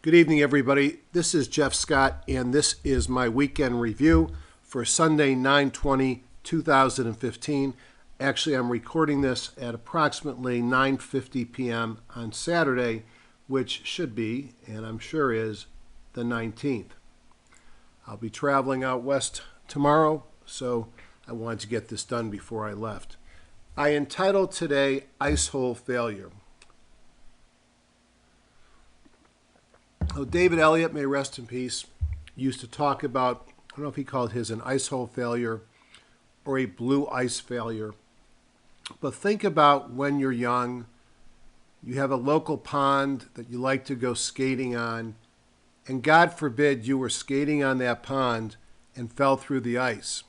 Good evening, everybody. This is Jeff Scott, and this is my weekend review for Sunday, 9/20/2015. Actually, I'm recording this at approximately 9:50 p.m. on Saturday, which should be, and I'm sure is, the 19th. I'll be traveling out west tomorrow, so I wanted to get this done before I left. I entitled today Ice Hole Failure. So David Elliott, may rest in peace, used to talk about, I don't know if he called his an ice hole failure or a blue ice failure, but think about when you're young, you have a local pond that you like to go skating on, and God forbid you were skating on that pond and fell through the ice.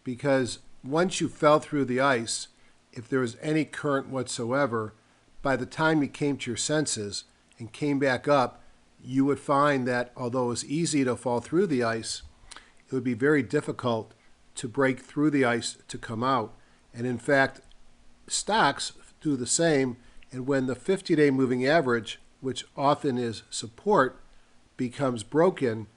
Because once you fell through the ice, if there was any current whatsoever, by the time you came to your senses and came back up, you would find that although it was easy to fall through the ice, it would be very difficult to break through the ice to come out. And in fact, stocks do the same. And when the 50-day moving average, which often is support, becomes broken,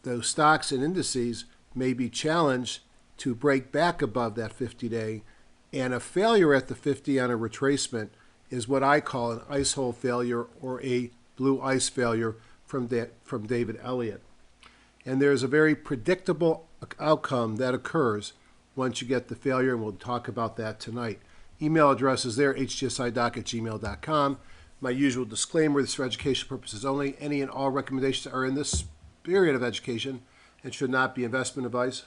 those stocks and indices may be challenged to break back above that 50-day. And a failure at the 50 on a retracement is what I call an ice hole failure or a blue ice failure from David Elliott. And there's a very predictable outcome that occurs once you get the failure, and we'll talk about that tonight. Email address is there, hgsidoc@gmail.com. My usual disclaimer, this is for education purposes only. Any and all recommendations are in this spirit of education and should not be investment advice.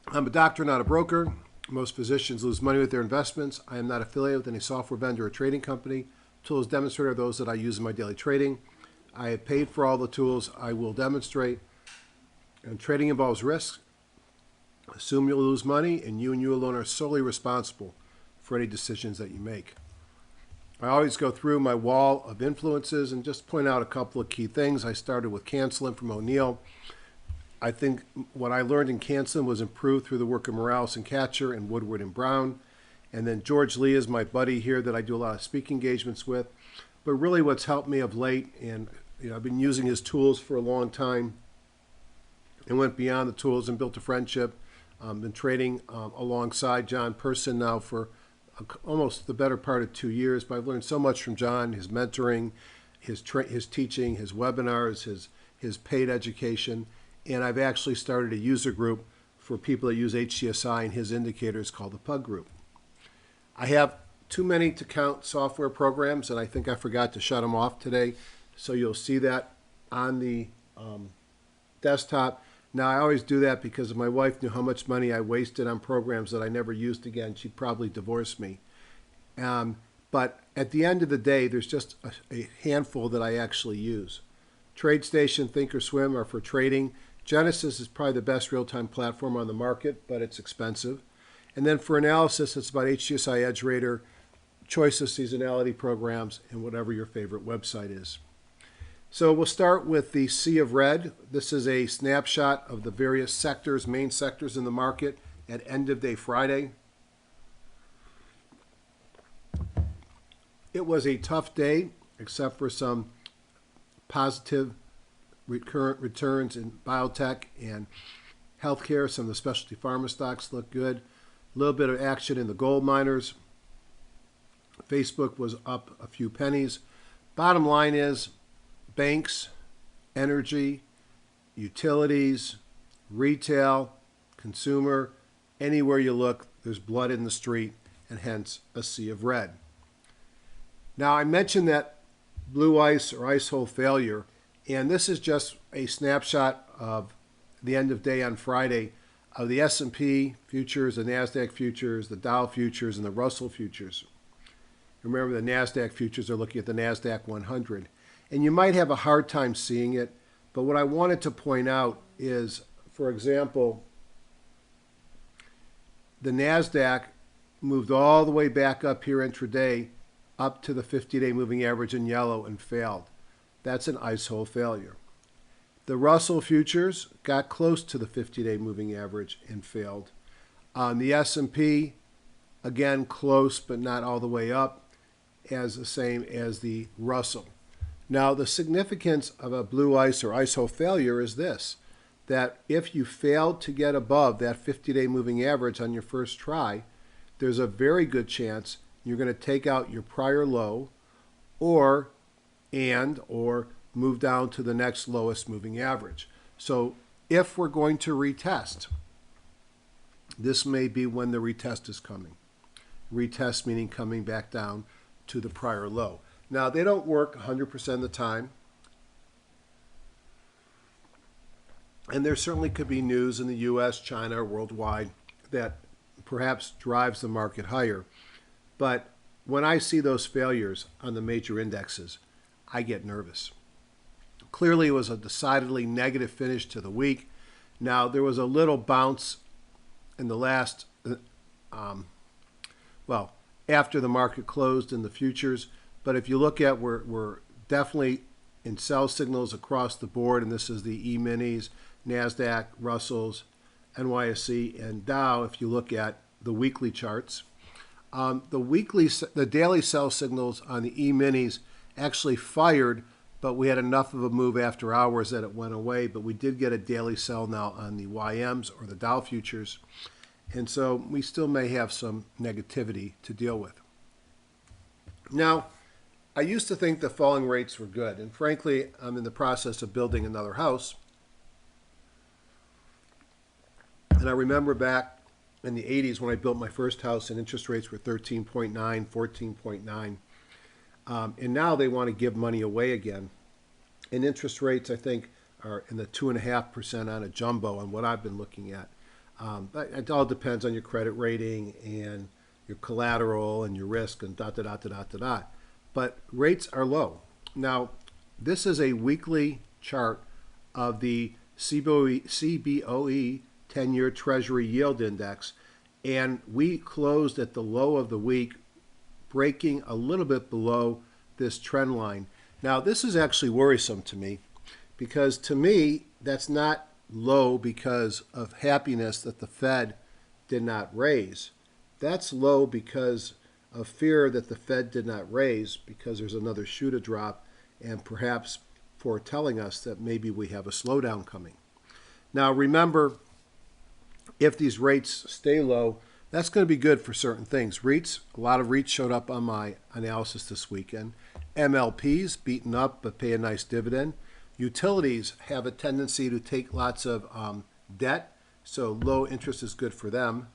I'm a doctor, not a broker. Most physicians lose money with their investments. I am not affiliated with any software vendor or trading company. Tools demonstrated are those that I use in my daily trading. I have paid for all the tools I will demonstrate. And trading involves risk. Assume you'll lose money, and you alone are solely responsible for any decisions that you make. I always go through my wall of influences and just point out a couple of key things. I started with canceling from O'Neill. I think what I learned in canceling was improved through the work of Morales and Katcher and Woodward and Brown. And then George Lee is my buddy here that I do a lot of speaking engagements with. But really what's helped me of late, and I've been using his tools for a long time and went beyond the tools and built a friendship. Been trading alongside John Person now for almost the better part of 2 years. But I've learned so much from John, his mentoring, his teaching, his webinars, his paid education. And I've actually started a user group for people that use HGSI and his indicators called the Pug Group. I have too many to count software programs, and I think I forgot to shut them off today. So you'll see that on the desktop. Now, I always do that because if my wife knew how much money I wasted on programs that I never used again, she'd probably divorce me. But at the end of the day, there's just a handful that I actually use. TradeStation, Thinkorswim are for trading. Genesis is probably the best real-time platform on the market, but it's expensive. And then for analysis, it's about HGSI Edge Rater, choice of seasonality programs, and whatever your favorite website is. So we'll start with the Sea of Red. This is a snapshot of the various sectors, main sectors in the market at end of day Friday. It was a tough day, except for some positive recurrent returns in biotech and healthcare. Some of the specialty pharma stocks look good. A little bit of action in the gold miners. Facebook was up a few pennies. Bottom line is banks, energy, utilities, retail, consumer, anywhere you look, there's blood in the street, and hence a sea of red. Now, I mentioned that blue ice or ice hole failure, and this is just a snapshot of the end of day on Friday of the S&P futures, the NASDAQ futures, the Dow futures, and the Russell futures. Remember, the NASDAQ futures are looking at the NASDAQ 100. And you might have a hard time seeing it, but what I wanted to point out is, for example, the NASDAQ moved all the way back up here intraday, up to the 50-day moving average in yellow and failed. That's an ice hole failure. The Russell futures got close to the 50-day moving average and failed. The S&P, again, close but not all the way up. as the same as the Russell. Now, the significance of a blue ice or ISO failure is this, that if you failed to get above that 50-day moving average on your first try, there's a very good chance you're going to take out your prior low or move down to the next lowest moving average. So if we're going to retest, this may be when the retest is coming. Retest meaning coming back down to the prior low. Now, they don't work 100% of the time. And there certainly could be news in the US, China, or worldwide that perhaps drives the market higher. But when I see those failures on the major indexes, I get nervous. Clearly, it was a decidedly negative finish to the week. Now, there was a little bounce in the last, after the market closed in the futures. But if you look at, we're definitely in sell signals across the board, and this is the E-minis, NASDAQ, Russells, NYSE, and Dow. If you look at the weekly charts, the daily sell signals on the E-minis actually fired, but we had enough of a move after hours that it went away. But we did get a daily sell now on the YMs or the Dow futures, and so we still may have some negativity to deal with. Now, I used to think the falling rates were good, and frankly, I'm in the process of building another house. And I remember back in the 80s when I built my first house and interest rates were 13.9, 14.9. And now they want to give money away again. And interest rates, I think, are in the 2.5% on a jumbo on what I've been looking at. But it all depends on your credit rating and your collateral and your risk and dot, dot, dot, dot, dot, dot. But rates are low. Now, this is a weekly chart of the CBOE 10-year Treasury Yield Index, and we closed at the low of the week, breaking a little bit below this trend line. Now, this is actually worrisome to me, because to me, that's not low because of happiness that the Fed did not raise. That's low because of fear that the Fed did not raise, because there's another shoe to drop and perhaps foretelling us that maybe we have a slowdown coming. Now, remember, if these rates stay low, that's going to be good for certain things. REITs, a lot of REITs showed up on my analysis this weekend. MLPs, beaten up but pay a nice dividend. Utilities have a tendency to take lots of debt, so low interest is good for them.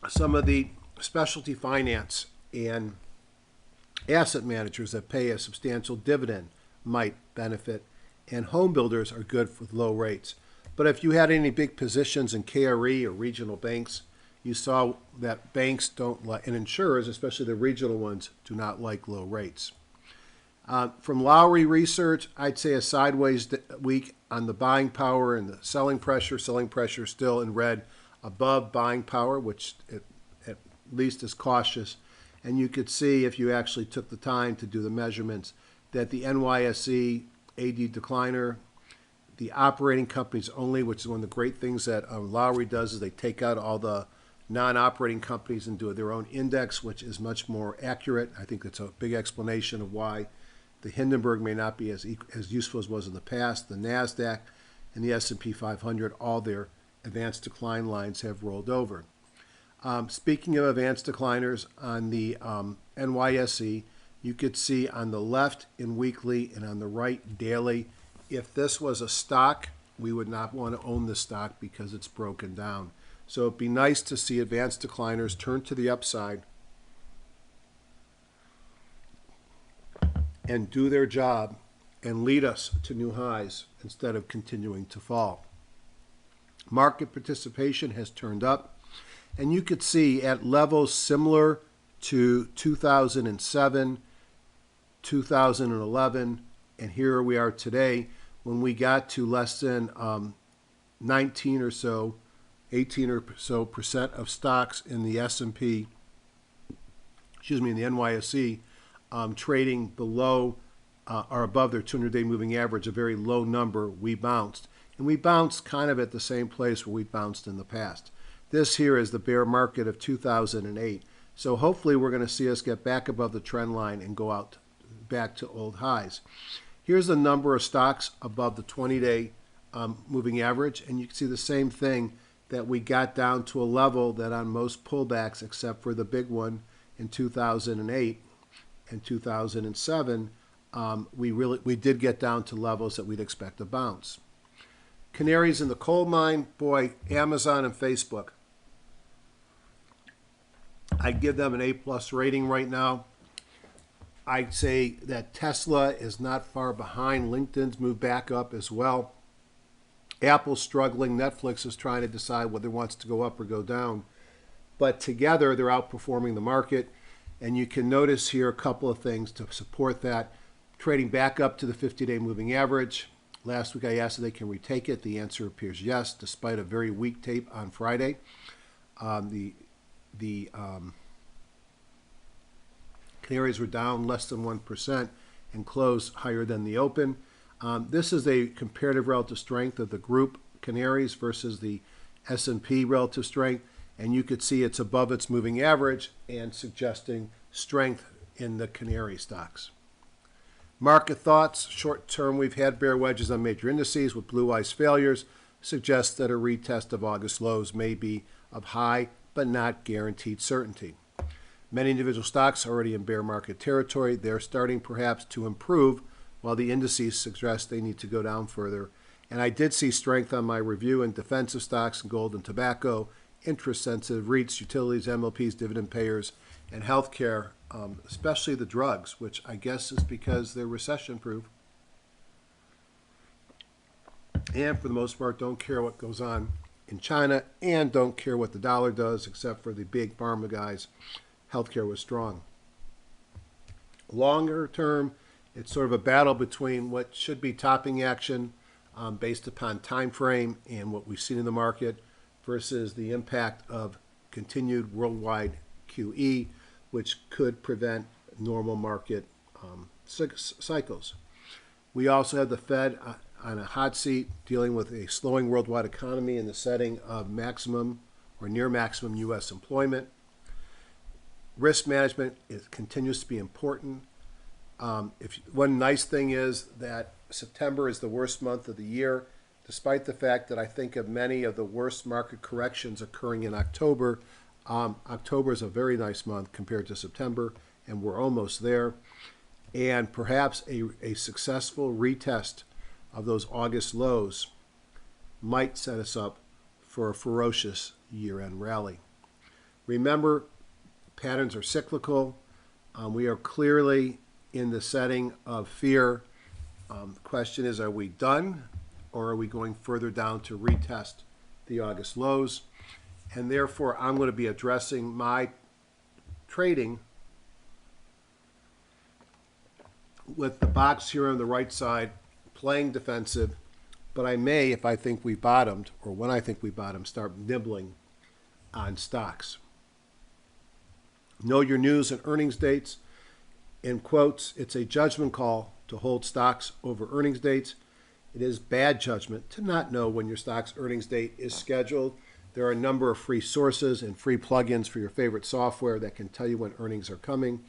Some of the specialty finance and asset managers that pay a substantial dividend might benefit, and home builders are good with low rates. But if you had any big positions in KRE or regional banks, you saw that banks don't like, and insurers, especially the regional ones, do not like low rates. From Lowry Research, I'd say a sideways week on the buying power and the selling pressure. Selling pressure still in red, above buying power, which at least is cautious. And you could see, if you actually took the time to do the measurements, that the NYSE AD decliner, the operating companies only, which is one of the great things that Lowry does, is they take out all the non-operating companies and do their own index, which is much more accurate. I think that's a big explanation of why the Hindenburg may not be as useful as it was in the past. The NASDAQ and the S&P 500, all their advanced decline lines have rolled over. Speaking of advanced decliners, on the NYSE, you could see on the left in weekly and on the right daily, if this was a stock, we would not want to own the stock because it's broken down. So it'd be nice to see advanced decliners turn to the upside and do their job and lead us to new highs instead of continuing to fall. Market participation has turned up, and you could see at levels similar to 2007, 2011, and here we are today, when we got to less than 19 or so, 18 or so percent of stocks in the S&P, in the NYSE, trading below or above their 200-day moving average, a very low number, we bounced. And we bounced kind of at the same place where we bounced in the past. This here is the bear market of 2008. So hopefully we're going to see us get back above the trend line and go out back to old highs. Here's the number of stocks above the 20-day moving average, and you can see the same thing, that we got down to a level that on most pullbacks, except for the big one in 2008 and 2007, we did get down to levels that we'd expect to bounce. Canaries in the coal mine, boy, Amazon and Facebook. I'd give them an A+ rating right now. I'd say that Tesla is not far behind. LinkedIn's moved back up as well. Apple's struggling. Netflix is trying to decide whether it wants to go up or go down. But together, they're outperforming the market. And you can notice here a couple of things to support that. Trading back up to the 50-day moving average. Last week I asked if they can retake it. The answer appears yes, despite a very weak tape on Friday. The Canaries were down less than 1% and closed higher than the open. This is a comparative relative strength of the group Canaries versus the S&P relative strength, and you could see it's above its moving average and suggesting strength in the Canary stocks. Market thoughts. Short term, we've had bear wedges on major indices with blue ice failures. Suggests that a retest of August lows may be of high but not guaranteed certainty. Many individual stocks are already in bear market territory. They're starting perhaps to improve, while the indices suggest they need to go down further. And I did see strength on my review in defensive stocks, gold and tobacco, interest-sensitive REITs, utilities, MLPs, dividend payers, and healthcare, especially the drugs, which I guess is because they're recession-proof. And for the most part, don't care what goes on in China and don't care what the dollar does, except for the big pharma guys. Healthcare was strong. Longer term, it's sort of a battle between what should be topping action based upon time frame and what we've seen in the market versus the impact of continued worldwide QE, which could prevent normal market cycles. We also have the Fed on a hot seat dealing with a slowing worldwide economy in the setting of maximum or near maximum U.S. employment. Risk management continues to be important. One nice thing is that September is the worst month of the year, despite the fact that I think of many of the worst market corrections occurring in October. October is a very nice month compared to September, and we're almost there. And perhaps a successful retest of those August lows might set us up for a ferocious year-end rally. Remember, patterns are cyclical. We are clearly in the setting of fear. The question is, are we done, or are we going further down to retest the August lows? And therefore, I'm going to be addressing my trading with the box here on the right side, playing defensive, but I may, if I think we bottomed, or when I think we bottomed, start nibbling on stocks. Know your news and earnings dates. In quotes, it's a judgment call to hold stocks over earnings dates. It is bad judgment to not know when your stock's earnings date is scheduled. There are a number of free sources and free plugins for your favorite software that can tell you when earnings are coming.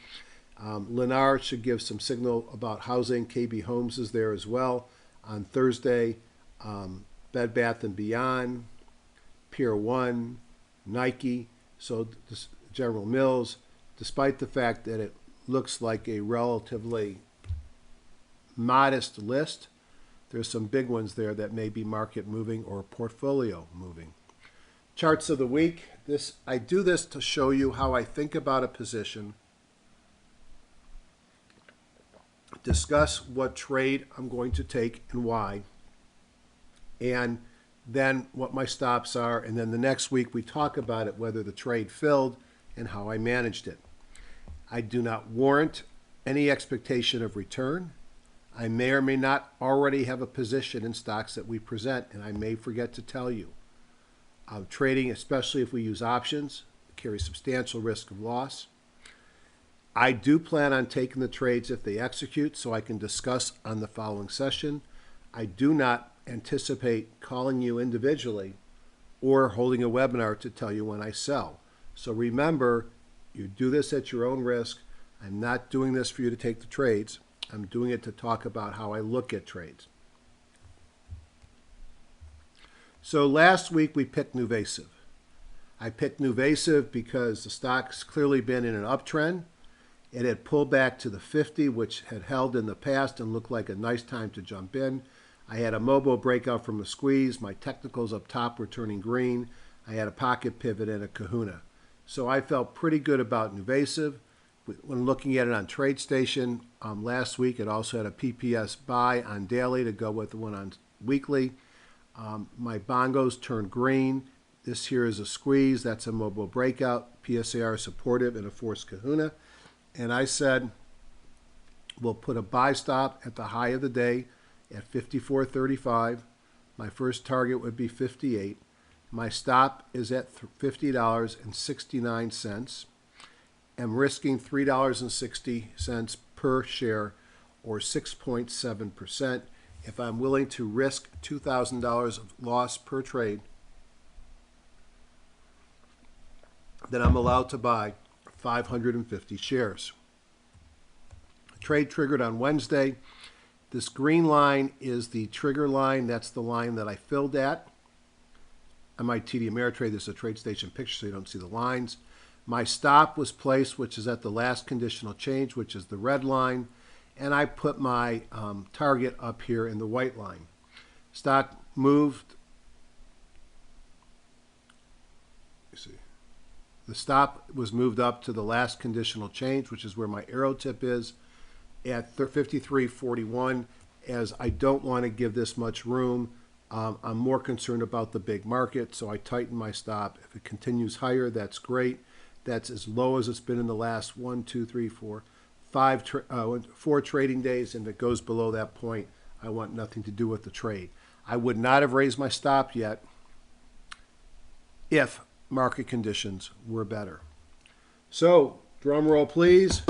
Lennar should give some signal about housing. KB Homes is there as well. On Thursday, Bed Bath & Beyond, Pier 1, Nike, so General Mills, despite the fact that it looks like a relatively modest list, there's some big ones there that may be market moving or portfolio moving. Charts of the week. I do this to show you how I think about a position, discuss what trade I'm going to take and why, and then what my stops are, and then the next week we talk about it, whether the trade filled and how I managed it. I do not warrant any expectation of return. I may or may not already have a position in stocks that we present, and I may forget to tell you. Trading, especially if we use options, carries substantial risk of loss. I do plan on taking the trades if they execute, so I can discuss on the following session. I do not anticipate calling you individually or holding a webinar to tell you when I sell. So remember, You do this at your own risk. I'm not doing this for you to take the trades. I'm doing it to talk about how I look at trades. So last week we picked Nuvasiv. I picked Nuvasiv because the stock's clearly been in an uptrend. It had pulled back to the 50, which had held in the past and looked like a nice time to jump in. I had a Mobo breakout from a squeeze. My technicals up top were turning green. I had a pocket pivot and a kahuna. So I felt pretty good about Nuvasiv. When looking at it on TradeStation last week, it also had a PPS buy on daily to go with the one on weekly. My bongos turned green. This here is a squeeze. That's a Mobo breakout. PSAR supportive and a forced kahuna. And I said, we'll put a buy stop at the high of the day at 54.35. My first target would be 58. My stop is at $50.69. I'm risking $3.60 per share, or 6.7%. If I'm willing to risk $2,000 of loss per trade, then I'm allowed to buy 550 shares. Trade triggered on Wednesday. This green line is the trigger line. That's the line that I filled at. On my TD Ameritrade, this is a TradeStation picture so you don't see the lines. My stop was placed, which is at the last conditional change, which is the red line. And I put my target up here in the white line. Stock moved. The stop was moved up to the last conditional change, which is where my arrow tip is, at 53.41. As I don't want to give this much room, I'm more concerned about the big market, so I tighten my stop. If it continues higher, that's great. That's as low as it's been in the last 4 trading days, and if it goes below that point, I want nothing to do with the trade. I would not have raised my stop yet if market conditions were better. So, drum roll please.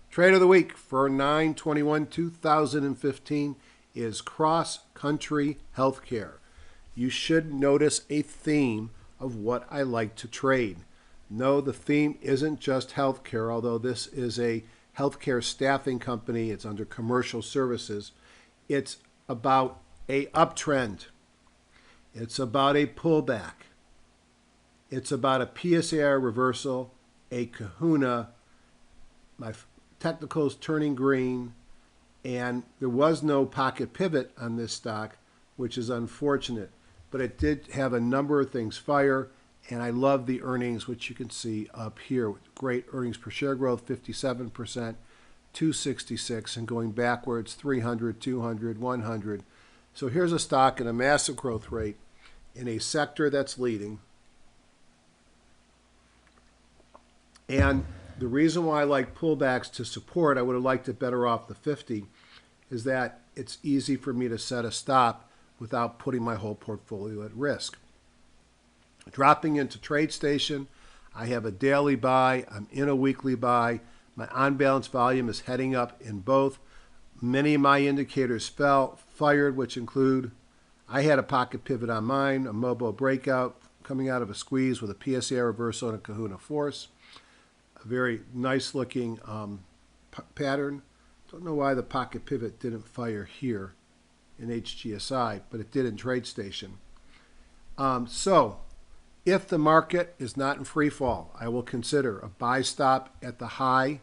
Trade of the week for 9/21/2015 is cross-country healthcare. You should notice a theme of what I like to trade. No, the theme isn't just healthcare, although this is a healthcare staffing company. It's under commercial services. It's about a uptrend. It's about a pullback. It's about a PSAR reversal, a kahuna, my technicals turning green, and there was no pocket pivot on this stock, which is unfortunate. But it did have a number of things fire, and I love the earnings, which you can see up here. Great earnings per share growth, 57%, 266, and going backwards, 300, 200, 100. So here's a stock in a massive growth rate in a sector that's leading. And the reason why I like pullbacks to support, I would have liked it better off the 50, is that it's easy for me to set a stop without putting my whole portfolio at risk. Dropping into TradeStation, I have a daily buy. I'm in a weekly buy. My on-balance volume is heading up in both. Many of my indicators fired, which include, I had a pocket pivot on mine, a Mobo breakout coming out of a squeeze with a PSAR reversal and a kahuna force. A very nice looking pattern. Don't know why the pocket pivot didn't fire here in HGSI, but it did in TradeStation. So if the market is not in free fall, I will consider a buy stop at the high,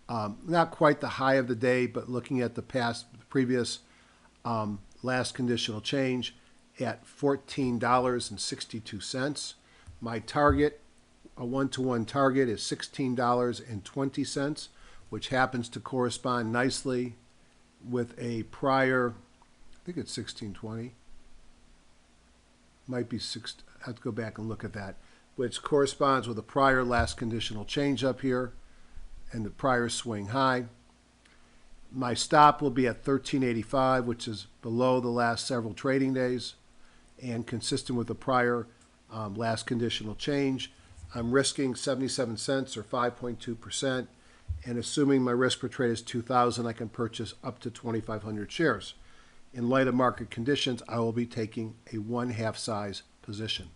not quite the high of the day, but looking at the previous last conditional change at $14.62. My target, a one-to-one target, is $16.20, which happens to correspond nicely with a prior, I think it's 16.20. Might be six. I have to go back and look at that, which corresponds with a prior last conditional change up here and the prior swing high. My stop will be at 13.85, which is below the last several trading days and consistent with the prior last conditional change. I'm risking 77 cents or 5.2%, and assuming my risk per trade is 2,000, I can purchase up to 2,500 shares. In light of market conditions, I will be taking a 1/2 size position.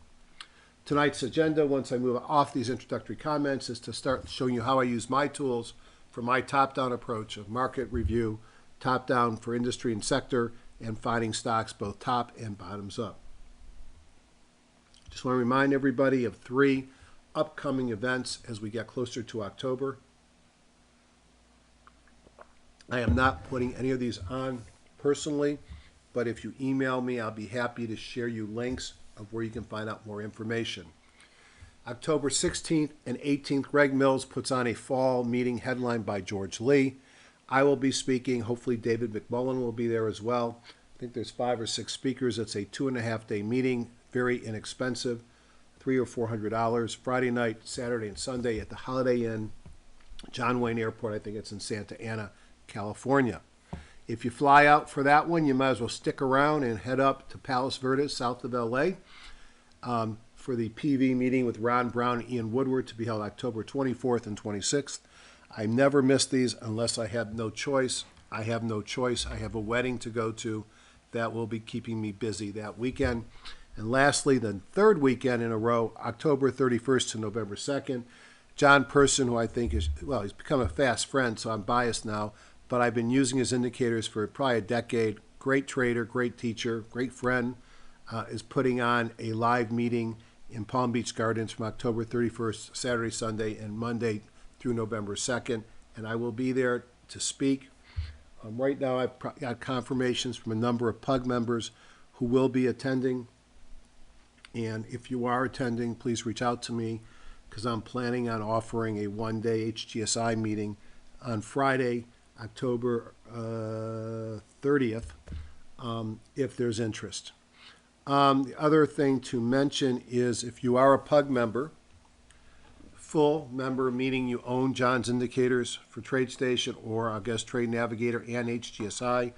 Tonight's agenda, once I move off these introductory comments, is to start showing you how I use my tools for my top-down approach of market review, top-down for industry and sector, and finding stocks both top and bottoms up. Just want to remind everybody of 3 upcoming events as we get closer to October. I am not putting any of these on personally, but if you email me, I'll be happy to share you links of where you can find out more information. October 16th and 18th, Greg Mills puts on a fall meeting headlined by George Lee. I will be speaking. Hopefully David McMullen will be there as well. I think there's 5 or 6 speakers. It's a 2.5-day meeting, very inexpensive, $300 or $400. Friday night, Saturday, and Sunday at the Holiday Inn, John Wayne Airport. I think it's in Santa Ana, California. If you fly out for that one, you might as well stick around and head up to Palos Verdes, south of LA, for the PV meeting with Ron Brown and Ian Woodward to be held October 24th and 26th. I never miss these unless I have no choice. I have no choice. I have a wedding to go to that will be keeping me busy that weekend. And lastly, the 3rd weekend in a row, October 31st to November 2nd, John Person, who I think is, well, he's become a fast friend, so I'm biased now, but I've been using his indicators for probably a decade. Great trader, great teacher, great friend, is putting on a live meeting in Palm Beach Gardens from October 31st, Saturday, Sunday, and Monday through November 2nd, and I will be there to speak. Right now, I've got confirmations from a number of PUG members who will be attending, and if you are attending, please reach out to me because I'm planning on offering a 1-day HGSI meeting on Friday, October 30th, if there's interest. The other thing to mention is if you are a PUG member, full member, meaning you own John's Indicators for TradeStation or I guess Trade Navigator and HGSI,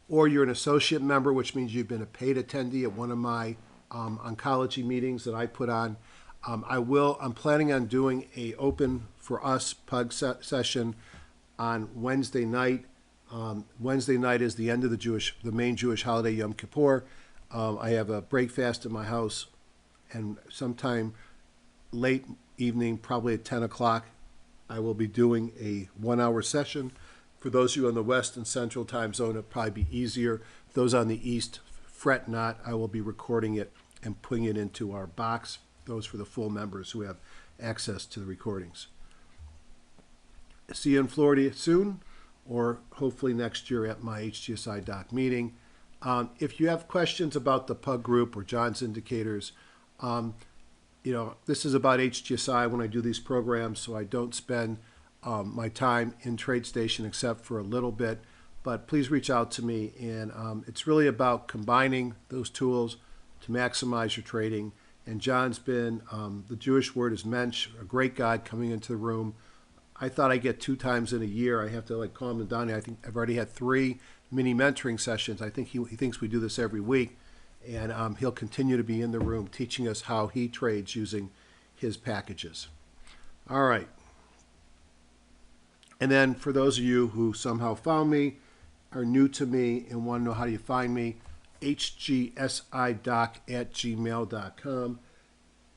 or you're an associate member, which means you've been a paid attendee at one of my oncology meetings that I put on. I'm planning on doing a open for us PUG session on Wednesday night. Wednesday night is the end of the main Jewish holiday Yom Kippur. I have a break fast at my house, and sometime late evening, probably at 10 o'clock, I will be doing a 1-hour session. For those of you on the West and Central time zone, it'll probably be easier. Those on the East, fret not. I will be recording it and putting it into our box. Those for the full members who have access to the recordings. See you in Florida soon, or hopefully next year at my HGSIdoc meeting. If you have questions about the PUG group or John's Indicators, this is about HGSI when I do these programs, so I don't spend my time in TradeStation except for a little bit. But please reach out to me, and it's really about combining those tools to maximize your trading. And John's been, the Jewish word is mensch, a great guy coming into the room. I thought I get 2 times in a year. I have to calm him down. I think I've already had 3 mini mentoring sessions. I think he thinks we do this every week. And he'll continue to be in the room teaching us how he trades using his packages. All right. And then for those of you who somehow found me, are new to me, and want to know how you find me, hgsidoc@gmail.com.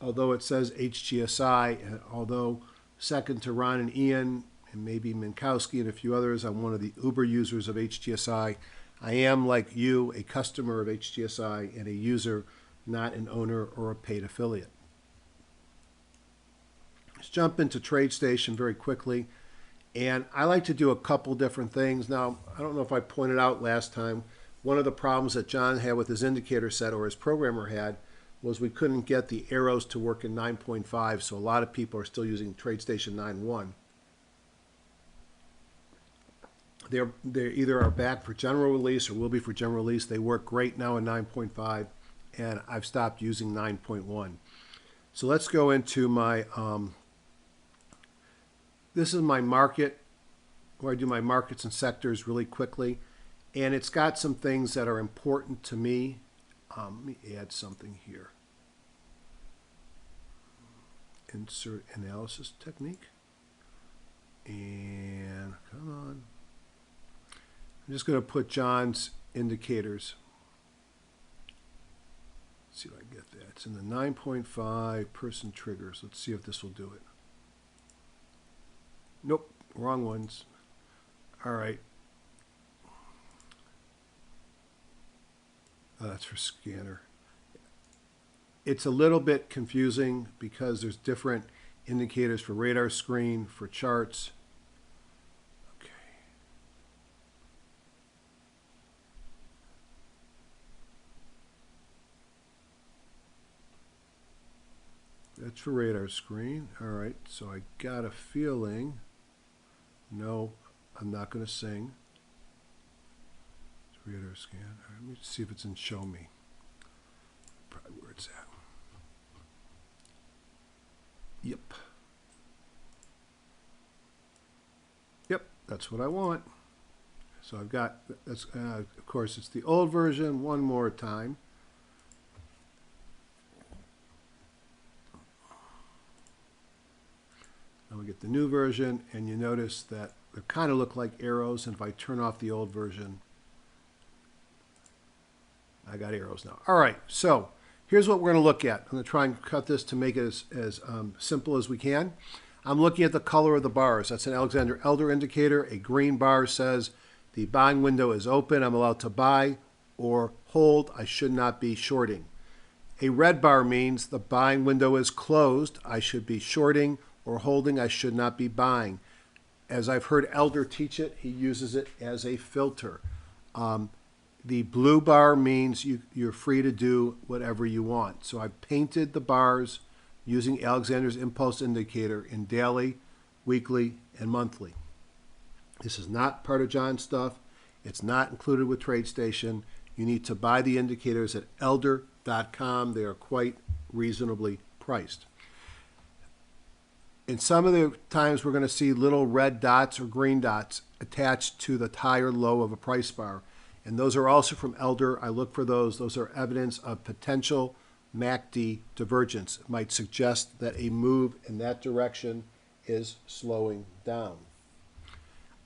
Although it says HGSI, and although second to Ron and Ian, and maybe Minkowski and a few others, I'm one of the Uber users of HGSI. I am, like you, a customer of HGSI and a user, not an owner or a paid affiliate. Let's jump into TradeStation very quickly. And I like to do a couple different things. Now, I don't know if I pointed out last time, one of the problems that John had with his indicator set, or his programmer had, was we couldn't get the arrows to work in 9.5, so a lot of people are still using TradeStation 9.1. They either are back for general release or will be for general release. They work great now in 9.5, and I've stopped using 9.1. So let's go into my, this is my market, where I do my markets and sectors really quickly. And it's got some things that are important to me. Let me add something here. Insert analysis technique. And come on. I'm just going to put John's indicators. Let's see if I can get That's in the 9.5 person triggers. Let's see if this will do it. Nope, wrong ones. All right. Oh, that's for scanner. It's a little bit confusing because there's different indicators for radar screen, for charts. Okay. That's for radar screen. All right, so I got a feeling. No, I'm not going to sing. It's radar scan. All right, let me see if it's in show me. Probably where it's at. Yep. Yep, that's what I want. So I've got, that's, of course, it's the old version one more time. Now we get the new version, and you notice that they kind of look like arrows, and if I turn off the old version, I got arrows now. All right, so here's what we're going to look at. I'm going to try and cut this to make it as simple as we can. I'm looking at the color of the bars. That's an Alexander Elder indicator. A green bar says the buying window is open. I'm allowed to buy or hold. I should not be shorting. A red bar means the buying window is closed. I should be shorting or holding. I should not be buying. As I've heard Elder teach it, he uses it as a filter. The blue bar means you're free to do whatever you want. So I've painted the bars using Alexander's impulse indicator in daily, weekly, and monthly. This is not part of John's stuff. It's not included with TradeStation. You need to buy the indicators at elder.com. They are quite reasonably priced. In some of the times, we're going to see little red dots or green dots attached to the high or low of a price bar. And those are also from Elder. I look for those. Those are evidence of potential MACD divergence. It might suggest that a move in that direction is slowing down.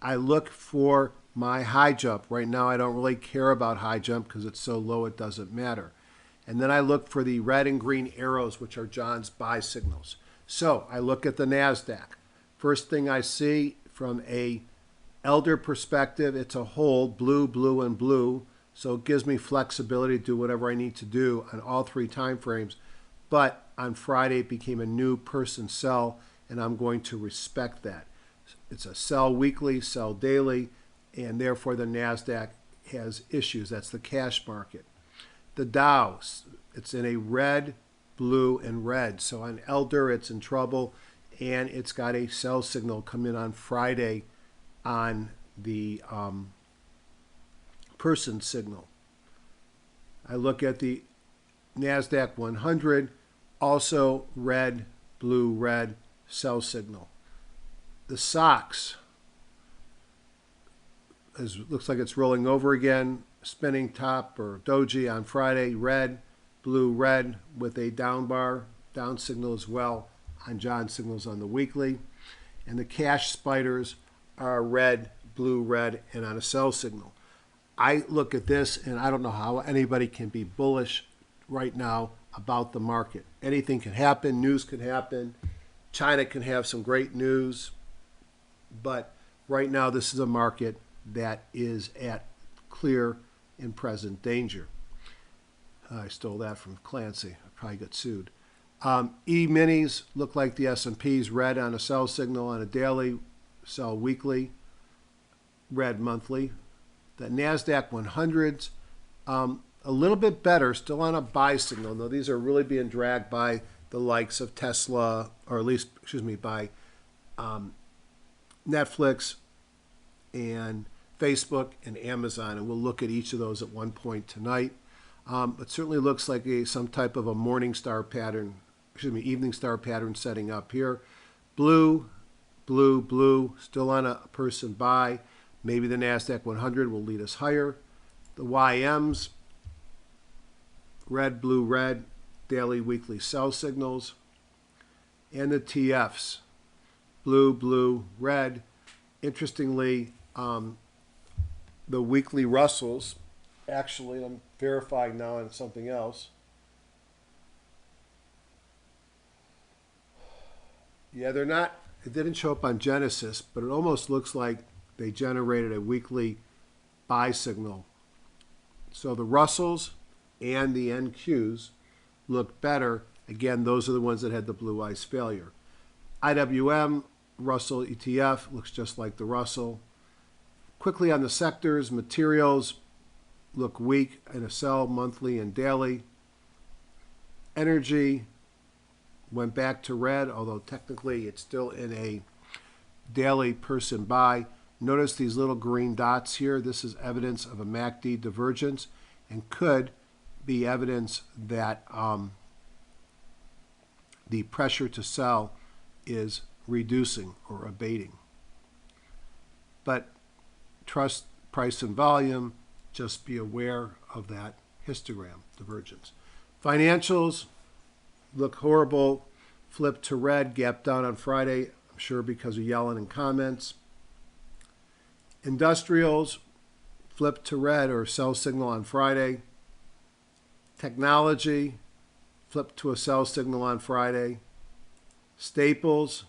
I look for my high jump. Right now, I don't really care about high jump because it's so low it doesn't matter. And then I look for the red and green arrows, which are John's buy signals. So I look at the NASDAQ. First thing I see from a Elder perspective, it's a hold, blue, blue, and blue. So it gives me flexibility to do whatever I need to do on all three time frames. But on Friday, it became a new person sell, and I'm going to respect that. It's a sell weekly, sell daily, and therefore the NASDAQ has issues. That's the cash market. The Dow, it's in a red, blue, and red. So on Elder, it's in trouble, and it's got a sell signal come in on Friday on the person signal. I look at the NASDAQ 100, also red, blue, red, sell signal. The SOX looks like it's rolling over again, spinning top or doji on Friday, red, blue, red with a down bar, down signal as well on John signals on the weekly. And the cash spiders are red, blue, red, and on a sell signal. I look at this, and I don't know how anybody can be bullish right now about the market. Anything can happen. News can happen. China can have some great news. But right now, this is a market that is at clear and present danger. I stole that from Clancy. I probably got sued. E-minis look like the S&P's red on a sell signal on a daily, sell weekly, red monthly. The NASDAQ 100s, a little bit better, still on a buy signal. Though these are really being dragged by the likes of Tesla, or at least, by Netflix and Facebook and Amazon. And we'll look at each of those at one point tonight. It certainly looks like some type of a morning star pattern, evening star pattern setting up here. Blue, blue, blue, still on a person buy. Maybe the NASDAQ 100 will lead us higher. The YMs, red, blue, red, daily, weekly sell signals. And the TFs, blue, blue, red. Interestingly, the weekly Russells, actually, I'm verifying now on something else. Yeah, they're not, it didn't show up on Genesis, but it almost looks like they generated a weekly buy signal. So the Russells and the NQs look better. Again, those are the ones that had the blue ice failure. IWM, Russell ETF, looks just like the Russell. Quickly on the sectors, materials look weak in a sell monthly and daily. Energy went back to red, although technically it's still in a daily person buy. Notice these little green dots here. This is evidence of a MACD divergence and could be evidence that the pressure to sell is reducing or abating. But trust price and volume, just be aware of that histogram divergence. Financials look horrible, flipped to red, gap down on Friday, I'm sure because of yelling and comments. Industrials flipped to red or sell signal on Friday. Technology flipped to a sell signal on Friday. Staples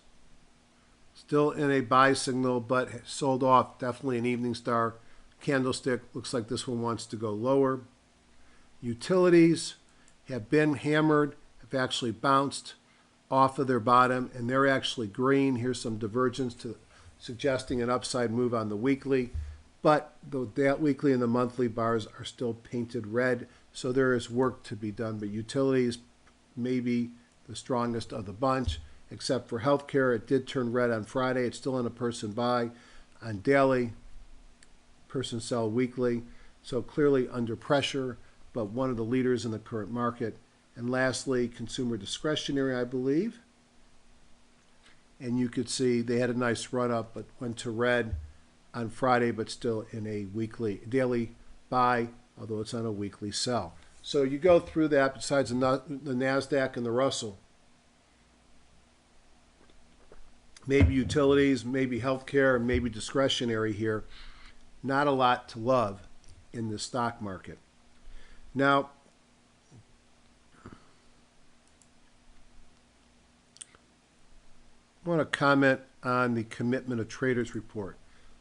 still in a buy signal, but sold off. Definitely an evening star candlestick. Looks like this one wants to go lower. Utilities have been hammered, have actually bounced off of their bottom, and they're actually green. Here's some divergence to suggesting an upside move on the weekly, but that weekly and the monthly bars are still painted red, so there is work to be done. But utilities may be the strongest of the bunch, except for healthcare. It did turn red on Friday. It's still in a person buy on daily, person sell weekly, so clearly under pressure, but one of the leaders in the current market. And lastly, consumer discretionary, I believe. And you could see they had a nice run up, but went to red on Friday, but still in a daily buy, although it's on a weekly sell. So you go through that besides the NASDAQ and the Russell. Maybe utilities, maybe healthcare, maybe discretionary here. Not a lot to love in the stock market. Now, I want to comment on the commitment of traders report.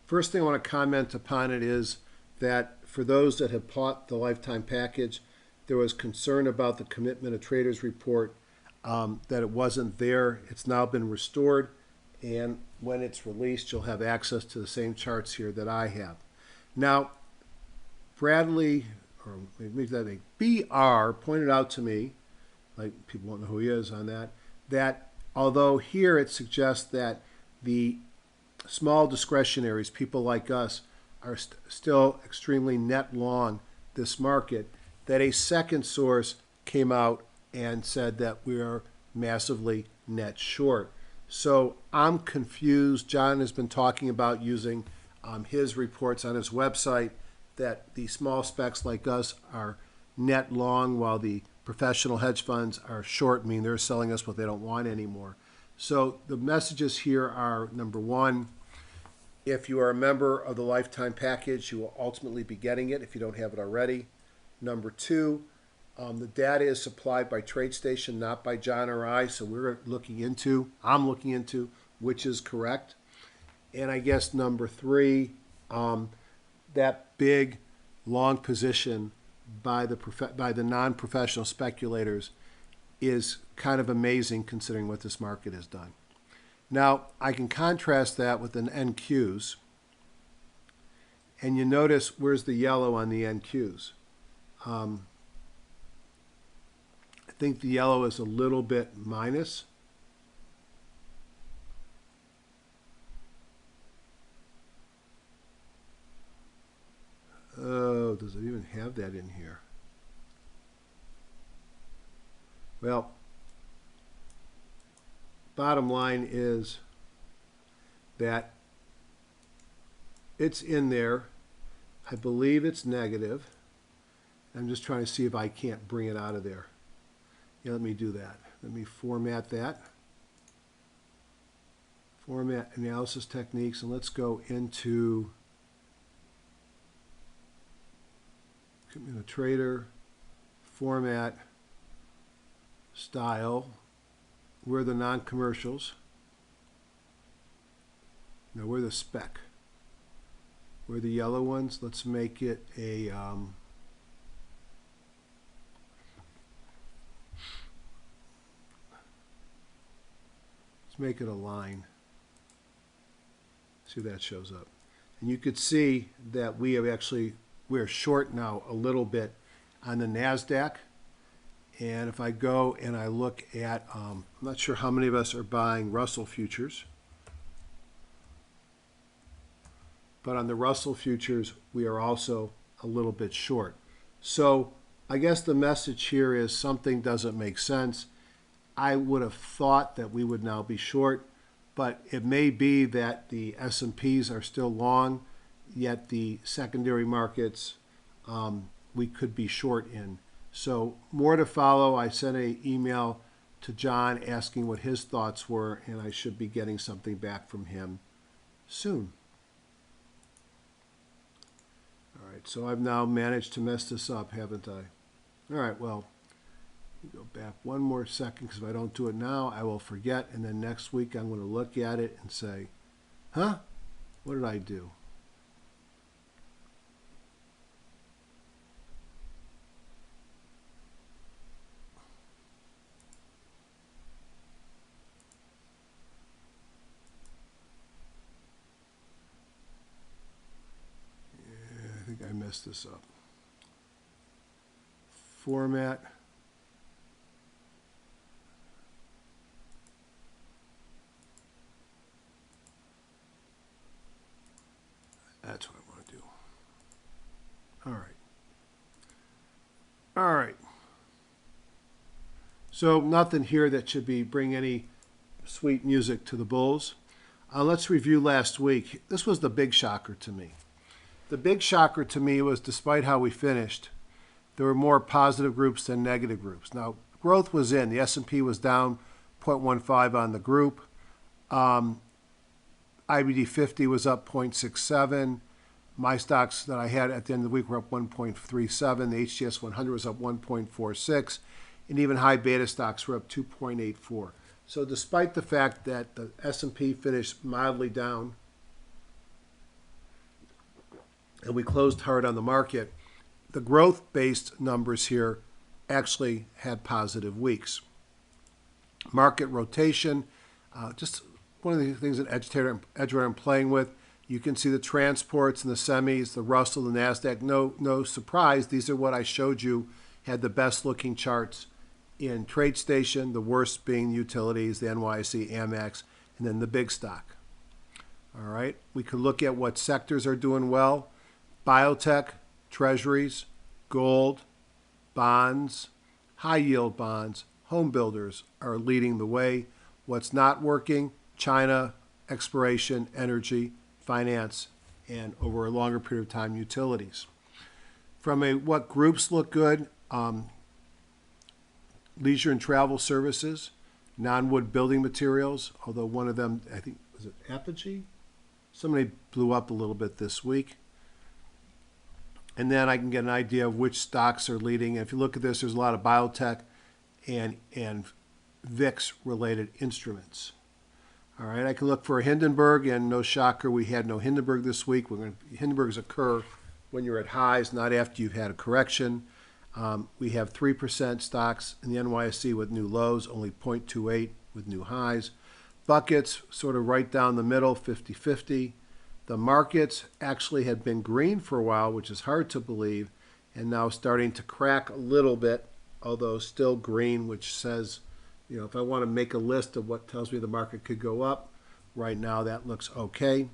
First thing I want to comment upon it is that for those that have bought the lifetime package, there was concern about the commitment of traders report, that it wasn't there. It's now been restored, and when it's released, you'll have access to the same charts here that I have. Now, Bradley, or maybe that name, BR pointed out to me, like people won't know who he is on that, that although here it suggests that the small discretionaries, people like us, are still extremely net long this market, that a second source came out and said that we are massively net short. So I'm confused. John has been talking about using his reports on his website that the small specs like us are net long while the professional hedge funds are short, meaning they're selling us what they don't want anymore. So the messages here are, number one, if you are a member of the lifetime package, you will ultimately be getting it if you don't have it already. Number two, the data is supplied by TradeStation, not by John or I, so I'm looking into which is correct. And I guess number three, that big long position by the non-professional speculators is kind of amazing considering what this market has done. Now, I can contrast that with an NQs, and you notice where's the yellow on the NQs. I think the yellow is a little bit minus. Oh, does it even have that in here? Well, bottom line is that it's in there. I believe it's negative. I'm just trying to see if I can't bring it out of there. Yeah, let me do that. Let me format that. Format analysis techniques, and let's go into trader, format, style. We're the non-commercials. Now we're the spec. We're the yellow ones. Let's make it a let's make it a line. See if that shows up. And you could see that we're short now a little bit on the NASDAQ. And if I go and I look at, I'm not sure how many of us are buying Russell futures, but on the Russell futures, we are also a little bit short. So I guess the message here is something doesn't make sense. I would have thought that we would now be short, but it may be that the S&Ps are still long, yet the secondary markets we could be short in. So more to follow. I sent an email to John asking what his thoughts were, and I should be getting something back from him soon. All right, so I've now managed to mess this up, haven't I? All right, well, go back one more second, because if I don't do it now, I will forget, and then next week I'm going to look at it and say, huh? What did I do? I think I messed this up. Format. That's what I want to do. All right. All right. So nothing here that should bring any sweet music to the bulls. Let's review last week. This was the big shocker to me. The big shocker to me was, despite how we finished, there were more positive groups than negative groups. Now, growth was in. The S&P was down 0.15 on the group. IBD 50 was up 0.67. My stocks that I had at the end of the week were up 1.37. The HGS 100 was up 1.46. And even high beta stocks were up 2.84. So despite the fact that the S&P finished mildly down, and we closed hard on the market, the growth-based numbers here actually had positive weeks. Market rotation, just one of the things that Edgewater I'm playing with. You can see the transports and the semis, the Russell, the NASDAQ. No surprise, these are what I showed you had the best looking charts in TradeStation, the worst being utilities, the NYSE, Amex, and then the big stock. All right, we could look at what sectors are doing well. Biotech, treasuries, gold, bonds, high yield bonds, home builders are leading the way. What's not working? China, exploration, energy, finance, and over a longer period of time, utilities. From what groups look good, leisure and travel services, non-wood building materials, although one of them, I think, was it Apogee? Somebody blew up a little bit this week. And then I can get an idea of which stocks are leading. And if you look at this, there's a lot of biotech and VIX-related instruments. All right, I can look for a Hindenburg, and no shocker, we had no Hindenburg this week. Hindenburgs occur when you're at highs, not after you've had a correction. We have 3% stocks in the NYSE with new lows, only 0.28 with new highs. Buckets sort of right down the middle, 50-50. The markets actually had been green for a while, which is hard to believe, and now starting to crack a little bit, although still green, which says, you know, if I want to make a list of what tells me the market could go up, right now that looks okay.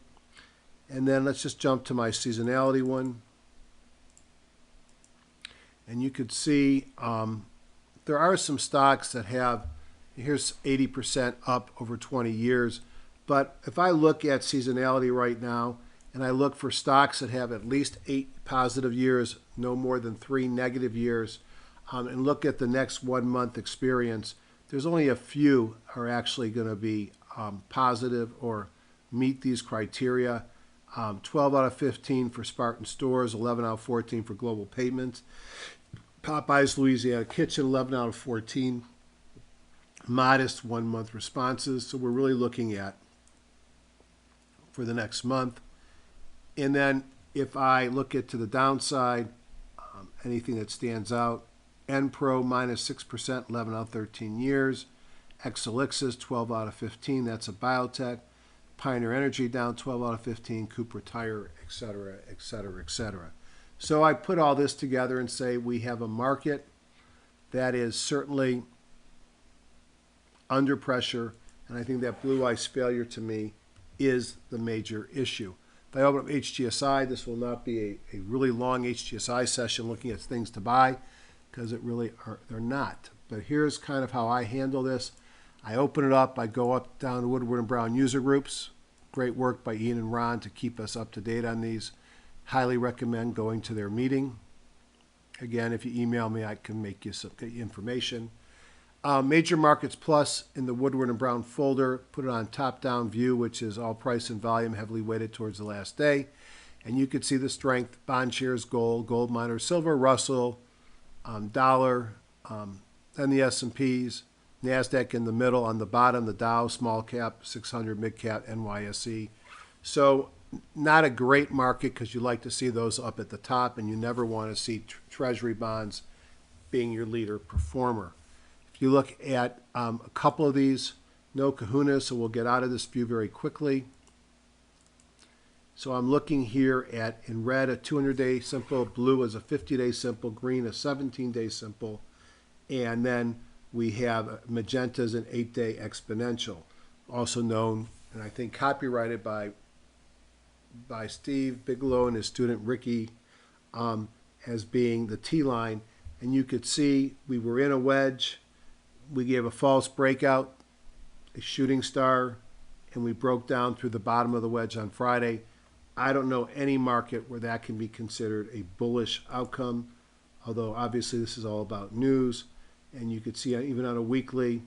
And then let's just jump to my seasonality one. And you could see there are some stocks that have, here's 80% up over 20 years. But if I look at seasonality right now, and I look for stocks that have at least 8 positive years, no more than 3 negative years, and look at the next 1 month experience, there's only a few are actually going to be positive or meet these criteria. 12 out of 15 for Spartan Stores, 11 out of 14 for Global Payments. Popeyes Louisiana Kitchen, 11 out of 14. Modest 1 month responses. So we're really looking at, for the next month. And then if I look at to the downside, anything that stands out, Enpro minus 6%, 11 out of 13 years. Exelixis, 12 out of 15. That's a biotech. Pioneer Energy down 12 out of 15. Cooper Tire, et cetera, et cetera, et cetera. So I put all this together and say we have a market that is certainly under pressure, and I think that blue ice failure to me is the major issue. If I open up HGSI, this will not be a really long HGSI session looking at things to buy, because they're not. But here's kind of how I handle this. I open it up, I go up down to Woodward and Brown user groups. Great work by Ian and Ron to keep us up to date on these. Highly recommend going to their meeting. Again, if you email me, I can get you information. Major Markets Plus in the Woodward and Brown folder, put it on top-down view, which is all price and volume heavily weighted towards the last day. And you could see the strength, bond shares, gold miners, silver, Russell, dollar, then the S&Ps, NASDAQ in the middle, on the bottom, the Dow, small cap, 600, mid cap, NYSE. So not a great market because you like to see those up at the top, and you never want to see treasury bonds being your leader performer. If you look at a couple of these, no kahuna, so we'll get out of this view very quickly. So I'm looking here at, in red, a 200-day simple, blue is a 50-day simple, green a 17-day simple, and then we have magenta as an 8-day exponential, also known, and I think copyrighted by Steve Bigelow and his student Ricky as being the T-line. And you could see we were in a wedge, we gave a false breakout, a shooting star, and we broke down through the bottom of the wedge on Friday. I don't know any market where that can be considered a bullish outcome, although obviously this is all about news. And you could see even on a weekly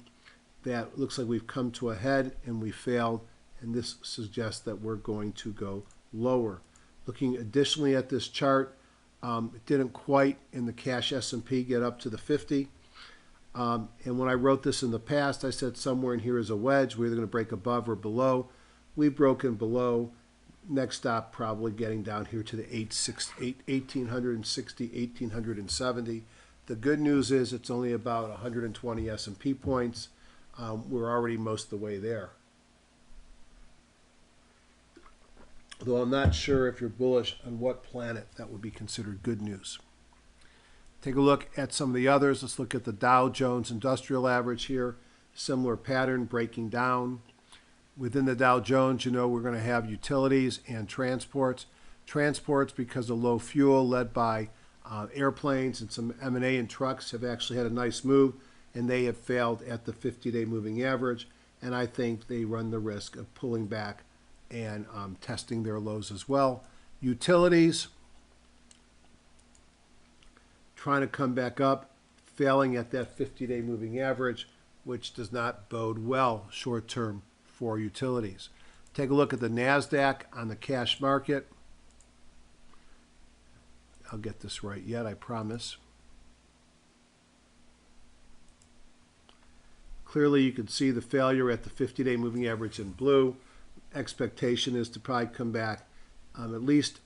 that looks like we've come to a head and we failed, and this suggests that we're going to go lower. Looking additionally at this chart, it didn't quite in the cash S&P get up to the 50. And when I wrote this in the past, I said somewhere in here is a wedge. We're either going to break above or below. We've broken below. Next stop probably getting down here to the 1860, 1870. The good news is it's only about 120 S&P points. We're already most of the way there. Though I'm not sure if you're bullish on what planet that would be considered good news. Take a look at some of the others. Let's look at the Dow Jones Industrial Average here. Similar pattern breaking down. Within the Dow Jones, you know, we're going to have utilities and transports. Transports, because of low fuel, led by airplanes and some M&A and trucks, have actually had a nice move, and they have failed at the 50-day moving average. And I think they run the risk of pulling back and testing their lows as well. Utilities, trying to come back up, failing at that 50-day moving average, which does not bode well short-term for utilities. Take a look at the NASDAQ on the cash market. I'll get this right yet, I promise. Clearly, you can see the failure at the 50-day moving average in blue. Expectation is to probably come back, at least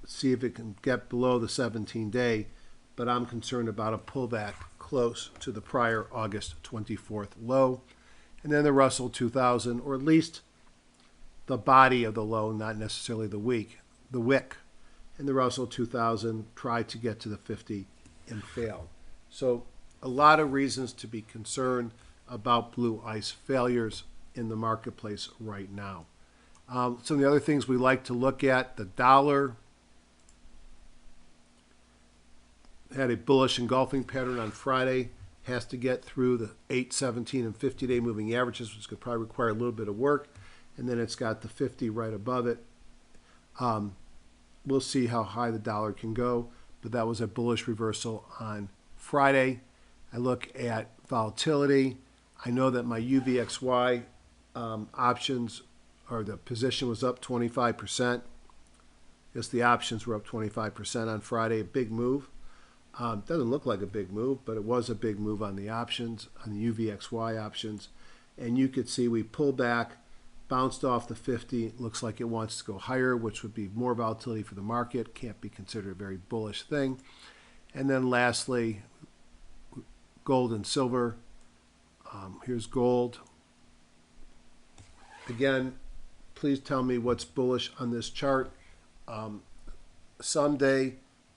see if it can get below the 17-day, but I'm concerned about a pullback close to the prior August 24th low. And then the Russell 2000, or at least the body of the low, not necessarily the wick. And the Russell 2000 tried to get to the 50 and failed. So a lot of reasons to be concerned about blue ice failures in the marketplace right now. Some of the other things we like to look at, the dollar had a bullish engulfing pattern on Friday, has to get through the 8, 17, and 50-day moving averages, which could probably require a little bit of work, and then it's got the 50 right above it. We'll see how high the dollar can go, but that was a bullish reversal on Friday. I look at volatility. I know that my UVXY options, or the position, was up 25%. Yes, the options were up 25% on Friday, a big move. Doesn't look like a big move, but it was a big move on the options, on the UVXY options. And you could see we pulled back bounced off the 50. Looks like it wants to go higher, which would be more volatility for the market. Can't be considered a very bullish thing. And then lastly, gold and silver. Here's gold. Again, please tell me what's bullish on this chart. Someday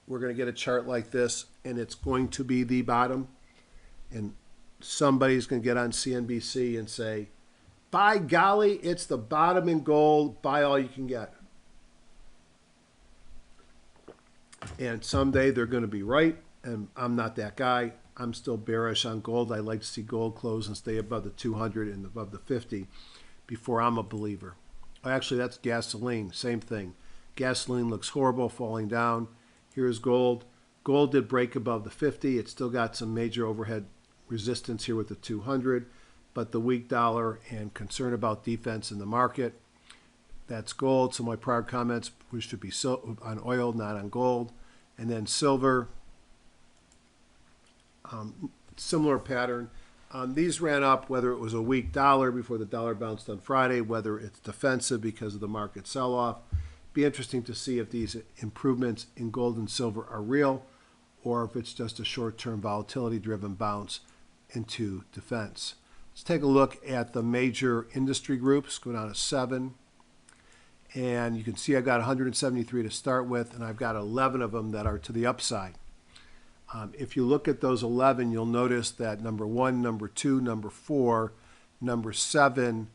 we're going to get a chart like this, and it's going to be the bottom. And somebody's going to get on CNBC and say, by golly, it's the bottom in gold. Buy all you can get. And someday they're going to be right, and I'm not that guy. I'm still bearish on gold. I like to see gold close and stay above the 200 and above the 50 before I'm a believer. Actually, that's gasoline. Same thing. Gasoline looks horrible, falling down. Here's gold. Gold did break above the 50. It's still got some major overhead resistance here with the 200, but the weak dollar and concern about defense in the market. That's gold. So my prior comments, we should be on oil, not on gold. And then silver. Similar pattern. These ran up, whether it was a weak dollar before the dollar bounced on Friday, whether it's defensive because of the market sell-off. Be interesting to see if these improvements in gold and silver are real or if it's just a short-term volatility-driven bounce into defense. Let's take a look at the major industry groups. Go down to 7. And you can see I've got 173 to start with, and I've got 11 of them that are to the upside. If you look at those 11, you'll notice that number 1, number 2, number 4, number 7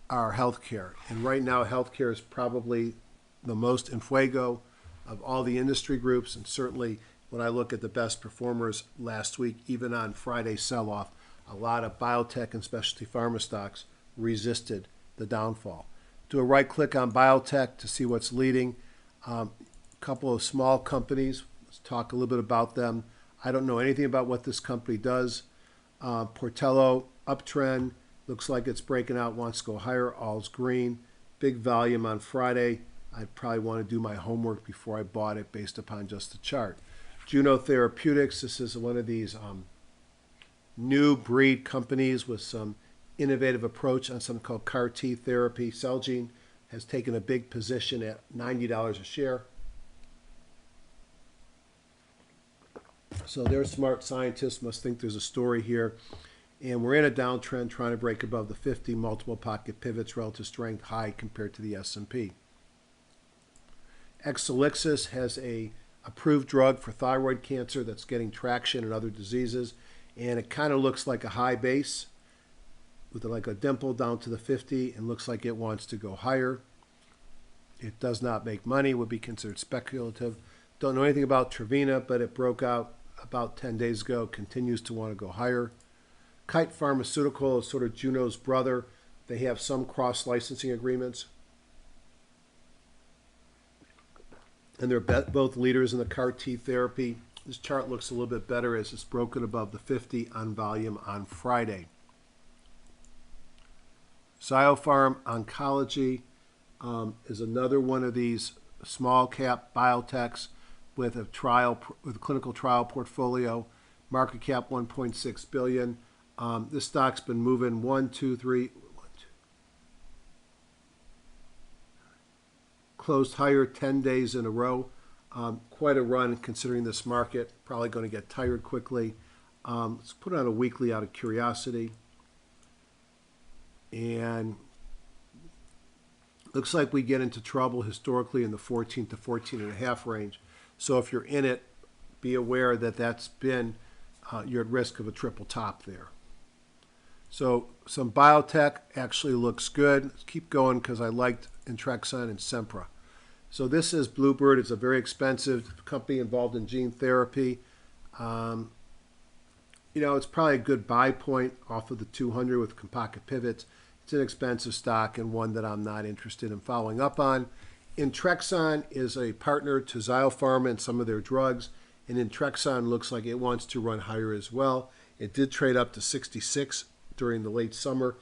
are healthcare. And right now, healthcare is probably the most in fuego of all the industry groups. And certainly when I look at the best performers last week, even on Friday's sell-off, a lot of biotech and specialty pharma stocks resisted the downfall. Do a right click on biotech to see what's leading. A couple of small companies. Let's talk a little bit about them. I don't know anything about what this company does. Portello, uptrend, looks like it's breaking out, wants to go higher, all's green. Big volume on Friday. I'd probably want to do my homework before I bought it based upon just the chart. Juno Therapeutics, this is one of these new breed companies with some innovative approach on something called CAR T therapy. Celgene has taken a big position at $90 a share. So their smart scientists must think there's a story here. And we're in a downtrend trying to break above the 50, multiple pocket pivots, relative strength high compared to the S&P. Exelixis has a approved drug for thyroid cancer that's getting traction in other diseases. And it kind of looks like a high base with like a dimple down to the 50 and looks like it wants to go higher. It does not make money, would be considered speculative. Don't know anything about Trevena, but it broke out about 10 days ago, continues to want to go higher. Kite Pharmaceutical is sort of Juno's brother. They have some cross-licensing agreements. And they're both leaders in the CAR T therapy. This chart looks a little bit better as it's broken above the 50 on volume on Friday. Zyopharm Oncology is another one of these small cap biotechs with a clinical trial portfolio. Market cap 1.6 billion. This stock's been moving 1, 2, 3, closed higher 10 days in a row. Quite a run considering this market. Probably going to get tired quickly. Let's put it on a weekly out of curiosity. And looks like we get into trouble historically in the 14 to 14.5 range. So if you're in it, be aware that that's been, you're at risk of a triple top there. So some biotech actually looks good. Let's keep going because I liked Intrexon and Sempra. So this is Bluebird. It's a very expensive company involved in gene therapy. It's probably a good buy point off of the 200 with pocket pivots. It's an expensive stock and one that I'm not interested in following up on. Intrexon is a partner to Zyopharm and some of their drugs, and Intrexon looks like it wants to run higher as well. It did trade up to 66 during the late summer.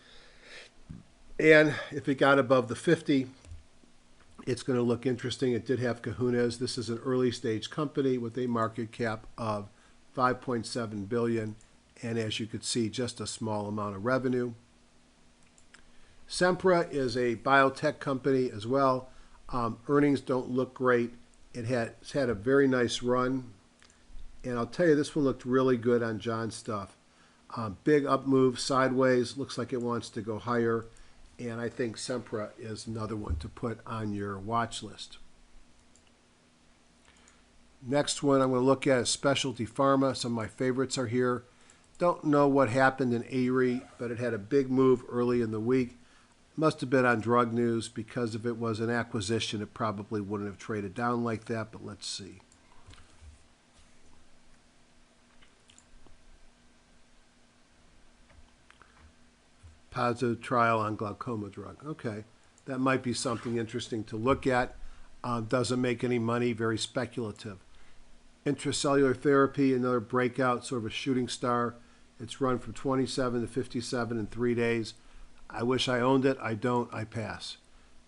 And if it got above the 50, it's going to look interesting. It did have kahunas. This is an early stage company with a market cap of 5.7 billion. And as you could see, just a small amount of revenue. Sempra is a biotech company as well. Earnings don't look great. It's had a very nice run. And I'll tell you, this one looked really good on John's stuff. Big up move sideways. Looks like it wants to go higher. And I think Sempra is another one to put on your watch list. Next one I'm going to look at is Specialty Pharma. Some of my favorites are here. Don't know what happened in Erie, but it had a big move early in the week. Must have been on drug news, because if it was an acquisition, it probably wouldn't have traded down like that, but let's see. Positive trial on glaucoma drug. Okay, that might be something interesting to look at. Doesn't make any money, very speculative. Intracellular therapy, another breakout, sort of a shooting star. It's run from 27 to 57 in 3 days. I wish I owned it. I don't. I pass.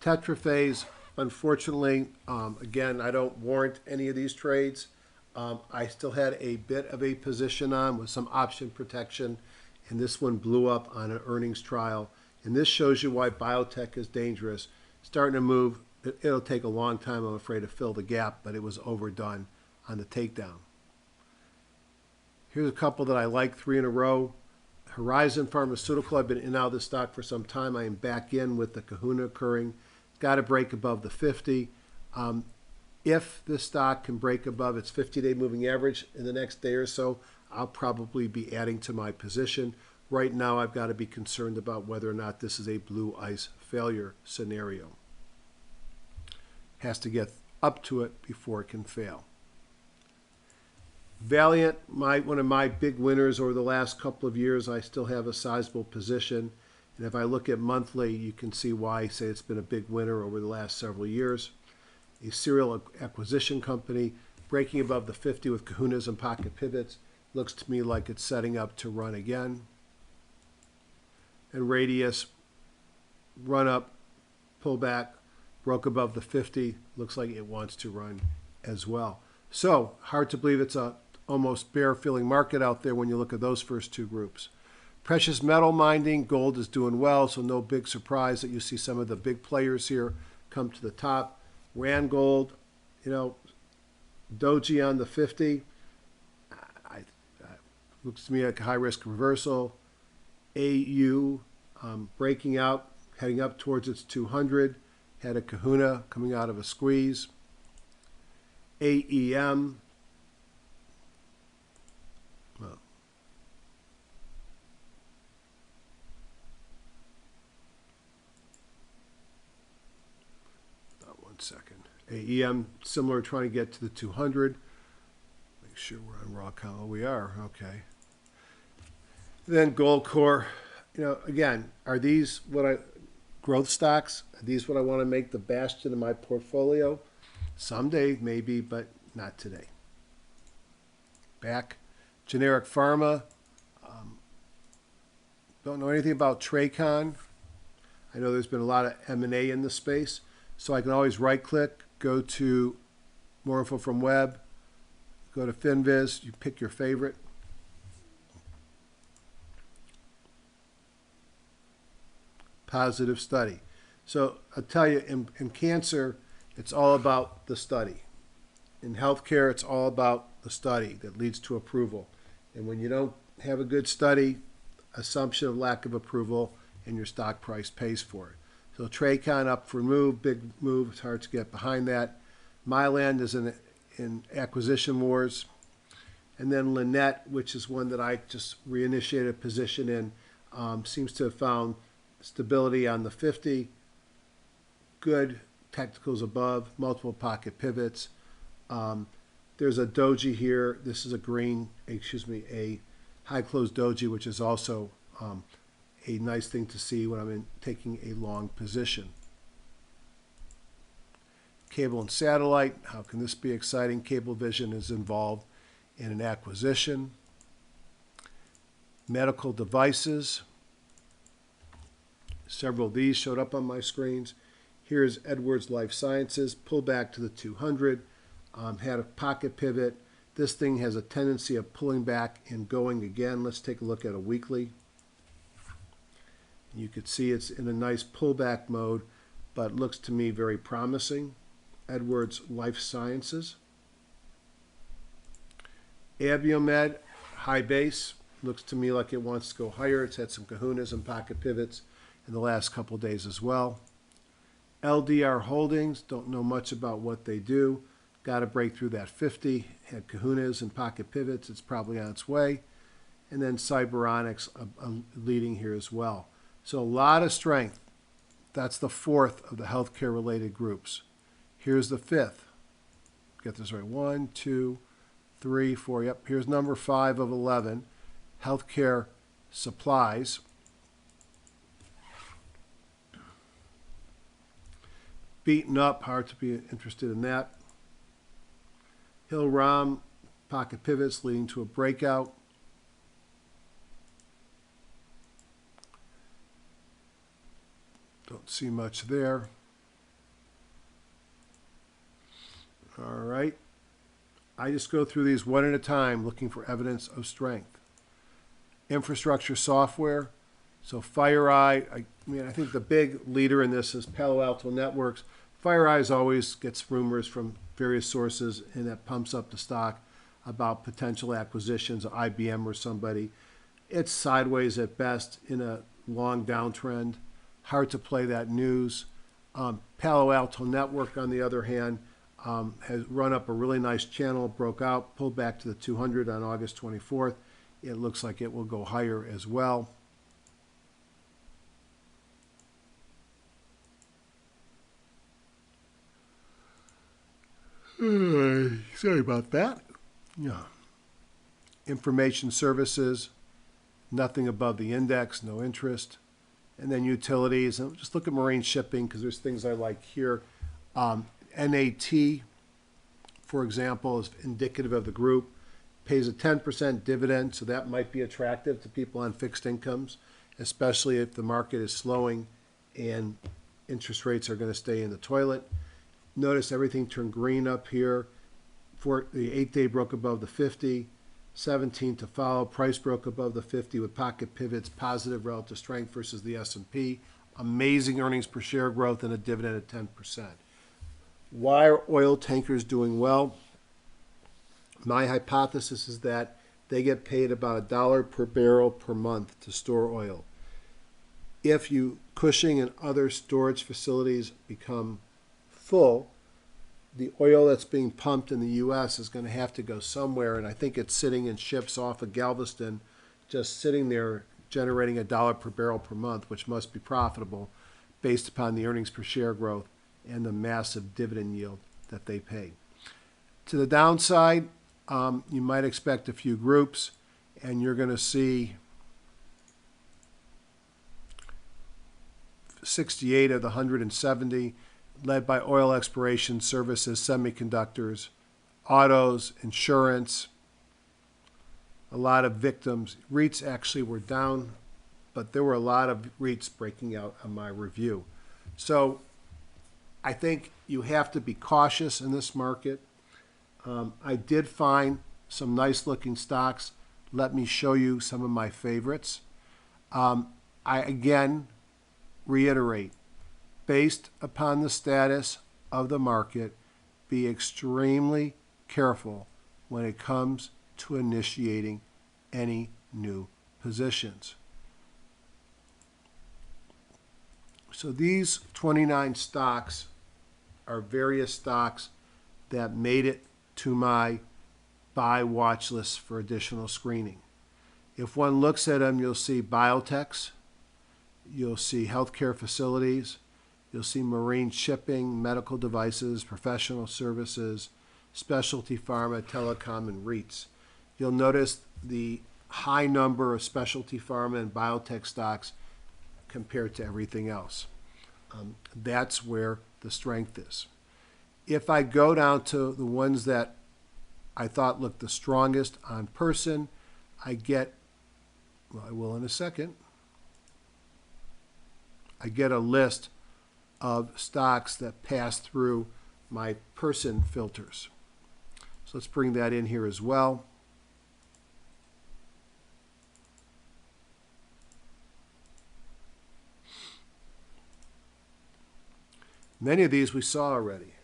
Tetraphase, unfortunately, again, I don't warrant any of these trades. I still had a bit of a position on with some option protection, and this one blew up on an earnings trial. And this shows you why biotech is dangerous. Starting to move. It'll take a long time, I'm afraid, to fill the gap, but it was overdone on the takedown. Here's a couple that I like, 3 in a row. Horizon Pharmaceutical, I've been in and out of this stock for some time. I am back in with the kahuna occurring. It's got to break above the 50. If this stock can break above its 50-day moving average in the next day or so, I'll probably be adding to my position. Right now, I've got to be concerned about whether or not this is a blue ice failure scenario. Has to get up to it before it can fail. Valiant, one of my big winners over the last couple of years. I still have a sizable position. And if I look at monthly, you can see why I say it's been a big winner over the last several years. A serial acquisition company breaking above the 50 with kahunas and pocket pivots. Looks to me like it's setting up to run again. And Radius, run up, pull back, broke above the 50. Looks like it wants to run as well. So hard to believe it's a almost bare feeling market out there when you look at those first two groups. Precious metal mining, gold is doing well, so no big surprise that you see some of the big players here come to the top. Rand Gold, Doji on the 50. Looks to me like a high risk reversal. AU breaking out, heading up towards its 200. Had a kahuna coming out of a squeeze. AEM. Well, one second. AEM, similar, trying to get to the 200. Make sure we're on raw count. Oh, we are. Okay. Then Gold Core. Again, are these growth stocks? Are these what I want to make the bastion of my portfolio? Someday, maybe, but not today. Back. Generic Pharma. Don't know anything about Traycon. I know there's been a lot of M&A in the space, so I can always right-click, go to more info from web, go to FinViz, you pick your favorite. Positive study. So I'll tell you, in cancer, it's all about the study. In healthcare, it's all about the study that leads to approval. And when you don't have a good study, assumption of lack of approval, and your stock price pays for it. So Traycon up for move, big move. It's hard to get behind that. Mylan is in acquisition wars. And then Lynette, which is one that I just reinitiated a position in, seems to have found stability on the 50. Good technicals above, multiple pocket pivots. There's a doji here. This is a high close doji, which is also a nice thing to see when I'm taking a long position. Cable and satellite. How can this be exciting? Cablevision is involved in an acquisition. Medical devices. Several of these showed up on my screens. Here's Edwards Life Sciences, pull back to the 200, had a pocket pivot. This thing has a tendency of pulling back and going again. Let's take a look at a weekly. You could see it's in a nice pullback mode, but looks to me very promising. Edwards Life Sciences. Abiomed, high base, looks to me like it wants to go higher. It's had some kahunas and pocket pivots in the last couple of days as well. LDR Holdings, don't know much about what they do. Got to break through that 50. Had kahunas and pocket pivots. It's probably on its way. And then Cyberonics leading here as well. So a lot of strength. That's the fourth of the healthcare-related groups. Here's the fifth. Get this right. 1, 2, 3, 4. Yep, here's number 5 of 11. Healthcare supplies. Beaten up, hard to be interested in that. Hill-Rom, pocket pivots leading to a breakout. Don't see much there. All right. I just go through these one at a time looking for evidence of strength. Infrastructure software. So FireEye, I think the big leader in this is Palo Alto Networks. FireEye always gets rumors from various sources, and that pumps up the stock about potential acquisitions of IBM or somebody. It's sideways at best in a long downtrend. Hard to play that news. Palo Alto Network, on the other hand, has run up a really nice channel, broke out, pulled back to the 200 on August 24th. It looks like it will go higher as well. Sorry about that. Yeah. Information services, nothing above the index, no interest. And then utilities, and just look at marine shipping because there's things I like here. NAT, for example, is indicative of the group. Pays a 10% dividend, so that might be attractive to people on fixed incomes, especially if the market is slowing and interest rates are going to stay in the toilet. Notice everything turned green up here. For the 8-day broke above the 50. 17 to follow. Price broke above the 50 with pocket pivots, positive relative strength versus the S&P. Amazing earnings per share growth and a dividend at 10%. Why are oil tankers doing well? My hypothesis is that they get paid about $1 per barrel per month to store oil. If Cushing and other storage facilities become full, the oil that's being pumped in the U.S. is going to have to go somewhere, and I think it's sitting in ships off of Galveston, just sitting there generating $1 per barrel per month, which must be profitable based upon the earnings per share growth and the massive dividend yield that they pay. To the downside, you might expect a few groups, and you're going to see 68 of the 170 led by oil exploration services, semiconductors, autos, insurance, a lot of victims. REITs actually were down, but there were a lot of REITs breaking out on my review. So I think you have to be cautious in this market. I did find some nice looking stocks. Let me show you some of my favorites. I again reiterate, based upon the status of the market, be extremely careful when it comes to initiating any new positions. So these 29 stocks are various stocks that made it to my buy watch list for additional screening. If one looks at them, you'll see biotechs, you'll see healthcare facilities, you'll see marine shipping, medical devices, professional services, specialty pharma, telecom, and REITs. You'll notice the high number of specialty pharma and biotech stocks compared to everything else. That's where the strength is. If I go down to the ones that I thought looked the strongest on person, I will in a second, I get a list of stocks that pass through my person filters. So let's bring that in here as well. Many of these we saw already.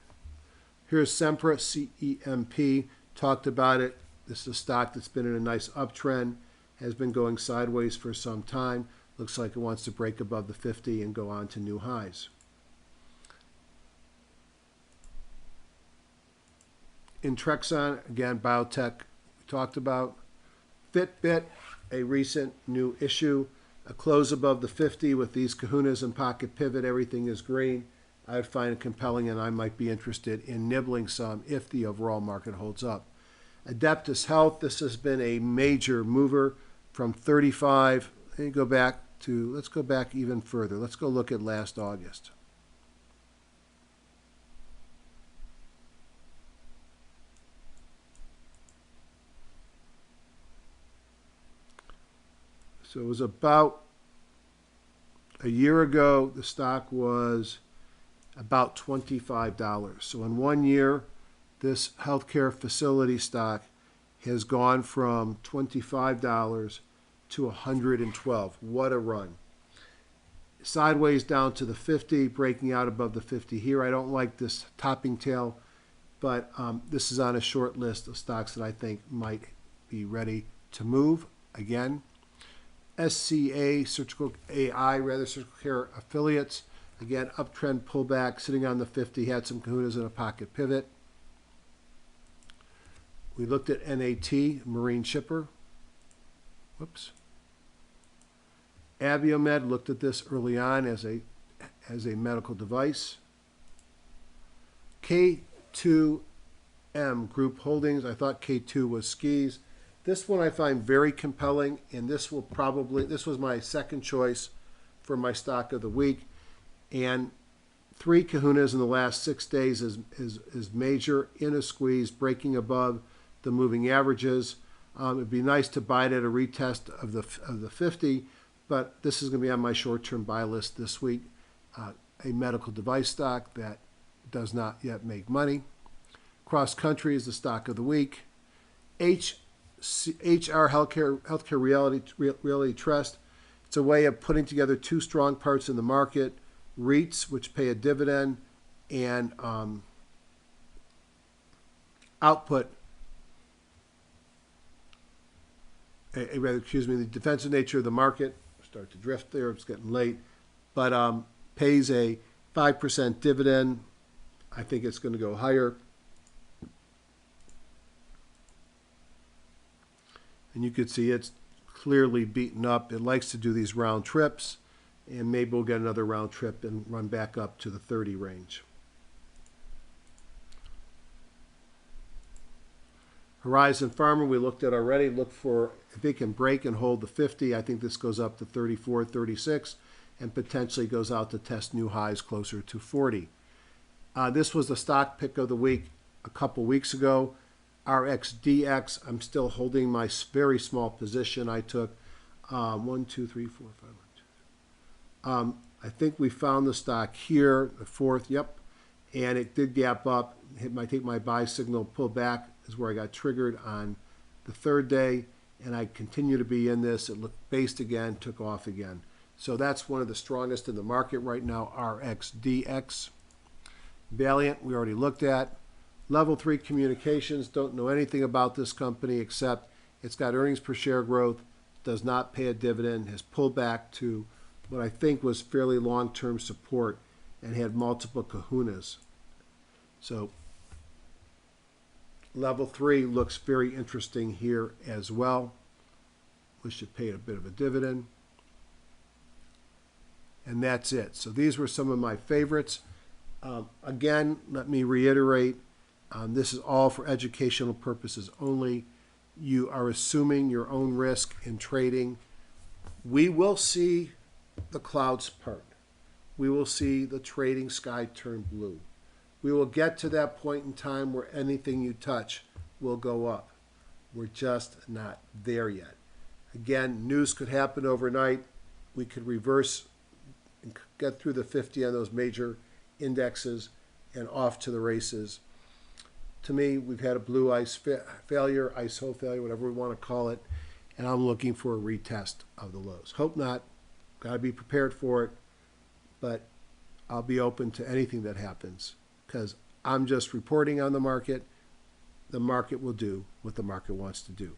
Here's Sempra, CEMP, talked about it. This is a stock that's been in a nice uptrend, has been going sideways for some time. Looks like it wants to break above the 50 and go on to new highs. In Trexon, again, biotech, we talked about. Fitbit, a recent new issue, a close above the 50 with these kahunas and pocket pivot, everything is green. I would find it compelling, and I might be interested in nibbling some if the overall market holds up. Adeptus Health, this has been a major mover from 35. Let's go back even further. Let's go look at last August. So it was about a year ago, the stock was about $25. So in 1 year, this healthcare facility stock has gone from $25 to $112. What a run. Sideways down to the 50, breaking out above the 50 here. I don't like this topping tail, but this is on a short list of stocks that I think might be ready to move. Again, SCA, Surgical Care Affiliates. Again, uptrend pullback, sitting on the 50, had some kahunas and a pocket pivot. We looked at NAT, Marine Shipper. Whoops. Abiomed, looked at this early on as a medical device. K2M Group Holdings, I thought K2 was skis. This one I find very compelling, and this was my second choice for my stock of the week. And 3 kahunas in the last 6 days is major, in a squeeze, breaking above the moving averages. It'd be nice to buy it at a retest of the 50, but this is going to be on my short-term buy list this week. A medical device stock that does not yet make money. Cross Country is the stock of the week. HR Healthcare Realty Trust. It's a way of putting together 2 strong parts in the market: REITs, which pay a dividend, and the defensive nature of the market. Start to drift there, it's getting late, but pays a 5% dividend. I think it's going to go higher. And you could see it's clearly beaten up. It likes to do these round trips, and maybe we'll get another round trip and run back up to the 30 range. Horizon Pharma, we looked at already. Look for if it can break and hold the 50. I think this goes up to 34, 36, and potentially goes out to test new highs closer to 40. This was the stock pick of the week a couple weeks ago. RXDX, I'm still holding my very small position. I took 1, 2, 3, 4, 5, 1, 2. I think we found the stock here, the 4th, yep, and it did gap up. I think my buy signal pull back is where I got triggered on the 3rd day, and I continue to be in this. It looked based again, took off again. So that's one of the strongest in the market right now, RXDX. Valiant, we already looked at. Level 3 Communications, don't know anything about this company except it's got earnings per share growth, does not pay a dividend, has pulled back to what I think was fairly long-term support, and had multiple kahunas. So level 3 looks very interesting here as well. We should pay a bit of a dividend. And that's it. So these were some of my favorites. Again, let me reiterate, this is all for educational purposes only. You are assuming your own risk in trading. We will see the clouds part. We will see the trading sky turn blue. We will get to that point in time where anything you touch will go up. We're just not there yet. Again, news could happen overnight. We could reverse and get through the 50 on those major indexes and off to the races. To me, we've had a blue ice failure, ice hole failure, whatever we want to call it, and I'm looking for a retest of the lows. Hope not. Got to be prepared for it, but I'll be open to anything that happens because I'm just reporting on the market. The market will do what the market wants to do.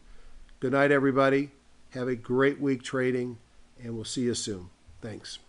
Good night, everybody. Have a great week trading, and we'll see you soon. Thanks.